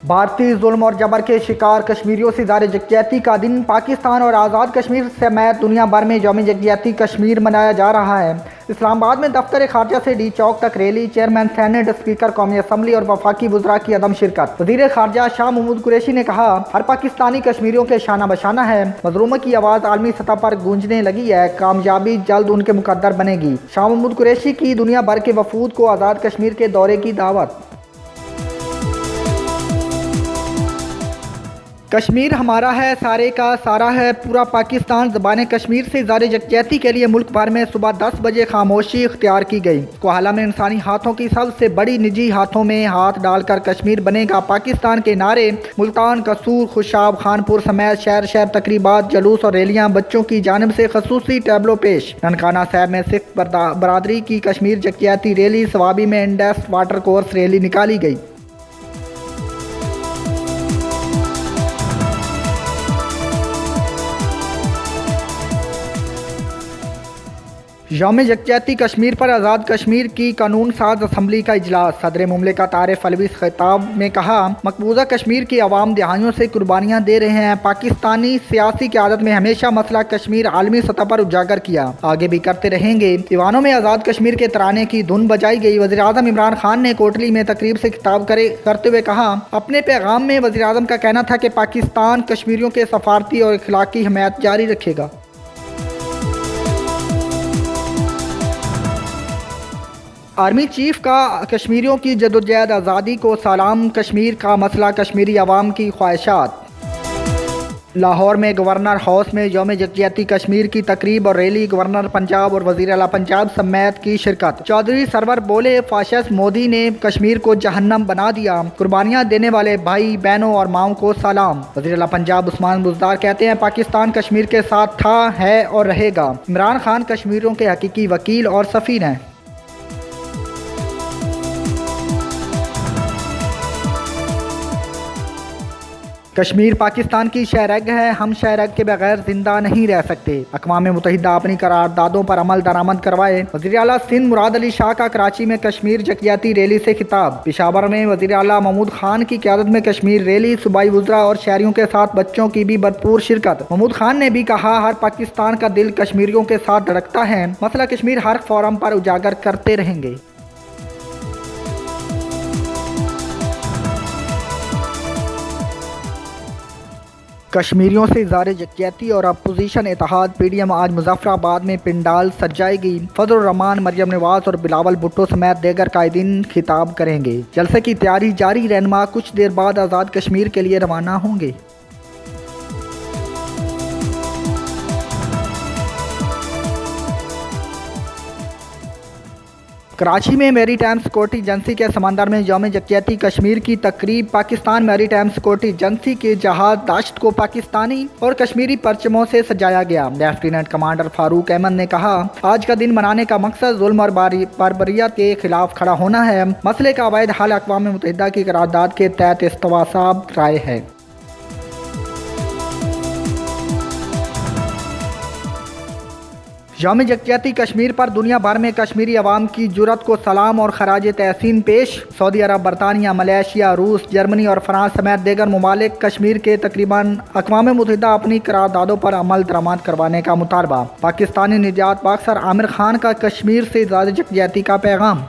भारतीय जुल्म और जबर के शिकार कश्मीरियों से ज़ाहिर यकजहती का दिन पाकिस्तान और आज़ाद कश्मीर समेत दुनिया भर में यौम यकजहती कश्मीर मनाया जा रहा है। इस्लामाबाद में दफ्तर खारजा से डी चौक तक रैली, चेयरमैन सेनेट, स्पीकर कौमी असम्बली और वफाकी वज़रा की अदम शिरकत। वज़ीर खारजा शाह महमूद कुरैशी ने कहा, हर पाकिस्तानी कश्मीरियों के शाना बशाना है। मजलूमों की आवाज़ आलमी सतह पर गूंजने लगी है। कामयाबी जल्द उनके मुकद्दर बनेगी। शाह महमूद कुरैशी की दुनिया भर के वफूद को आज़ाद कश्मीर के दौरे की दावत। कश्मीर हमारा है, सारे का सारा है पूरा पाकिस्तान। ज़बान कश्मीर से ज़ाहिर यकजहती के लिए मुल्क भर में सुबह 10 बजे खामोशी इख्तियार की गई। कोहाला में इंसानी हाथों की सबसे बड़ी निजी हाथों में हाथ डालकर कश्मीर बनेगा पाकिस्तान के नारे मुल्तान, कसूर, खुशाब, खानपुर समेत शहर शहर तकरीबात, जुलूस और रैलियाँ बच्चों की जानिब से खसूसी टैबलो पेश। ननकाना साहब में सिख बरादरी की कश्मीर यकजहती रैली, सवाबी में इंडस वाटर कोर्स रैली निकाली गई। यौम यकजहती कश्मीर पर आज़ाद कश्मीर की कानून साज असम्बली का इजलास। सदर मुमलिकत आरिफ अलवी खिताब में कहा, मकबूजा कश्मीर की अवाम दहाइयों से कुर्बानियाँ दे रहे हैं। पाकिस्तानी सियासी क़यादत में हमेशा मसला कश्मीर आलमी सतह पर उजागर किया, आगे भी करते रहेंगे। दीवानों में आज़ाद कश्मीर के तराने की धुन बजाई गई। वज़ीर आज़म इमरान खान ने कोटली में तकरीब से खिताब करते हुए कहा, अपने पैगाम में वज़ीर आज़म का कहना था कि पाकिस्तान कश्मीरियों के सफारती और इखलाकी हमायत जारी रखेगा। आर्मी चीफ का कश्मीरियों की जदोजहद आज़ादी को सलाम। कश्मीर का मसला कश्मीरी अवाम की ख्वाहिशात। लाहौर में गवर्नर हाउस में यौम यकजहती कश्मीर की तकरीब और रैली। गवर्नर पंजाब और वज़ीर आला पंजाब समेत की शिरकत। चौधरी सरवर बोले, फाशिस्ट मोदी ने कश्मीर को जहन्नम बना दिया। कुर्बानियाँ देने वाले भाई बहनों और माओं को सलाम। वज़ीर आला पंजाब उस्मान बुज़दार कहते हैं, पाकिस्तान कश्मीर के साथ था, है और रहेगा। इमरान खान कश्मीरियों के हकीकी वकील और सफ़ीर हैं। कश्मीर पाकिस्तान की शहरग है, हम शहरग के बगैर जिंदा नहीं रह सकते। अक़वाम मुत्तहिदा अपनी करारदादों पर अमल दरामद करवाए। वज़ीर आला सिंध मुराद अली शाह का कराची में कश्मीर यकजहती रैली से खिताब। पेशावर में वज़ीर आला महमूद खान की क़यादत में कश्मीर रैली, सूबाई वज़रा और शहरियों के साथ बच्चों की भी भरपूर शिरकत। महमूद खान ने भी कहा, हर पाकिस्तान का दिल कश्मीरियों के साथ धड़कता है। मसला कश्मीर हर फोरम पर उजागर करते रहेंगे। कश्मीरियों से ज़ाहिर यकजहती और अपोजिशन इत्तेहाद। PDM आज मुजफ्फराबाद में पिंडाल सजाएगी। फजल रहमान, मरियम नवाज और बिलावल भुट्टो समेत दीगर कायदीन खिताब करेंगे। जलसे की तैयारी जारी। रहनुमा कुछ देर बाद आज़ाद कश्मीर के लिए रवाना होंगे। कराची में मैरी टाइम सिक्योरिटी एजेंसी के समंदर में यौम यकजहती कश्मीर की तकरीब। Pakistan maritime security agency के जहाज दाश्त को पाकिस्तानी और कश्मीरी परचमों से सजाया गया। लेफ्टिनेंट कमांडर फारूक अहमद ने कहा, आज का दिन मनाने का मकसद जुल्म और बर्बरियत के खिलाफ खड़ा होना है। मसले का अवैध हल अक़वाम मुत्तहिदा की करारदाद के तहत इस्तवासाब राय है। यौम यकजहती कश्मीर पर दुनिया भर में कश्मीरी अवाम की जुरत को सलाम और खराज तहसीन पेश। सऊदी अरब, बरतानिया, मलेशिया, रूस, जर्मनी और फ्रांस समेत दीगर ममालिक कश्मीर के तकरीबन अक़वाम मुत्तहिदा अपनी करारदादों पर अमल दरामद करवाने का मुतालबा। पाकिस्तानी निजात बख्श आमिर खान का कश्मीर से ज़ाहिर यकजहती का पैगाम।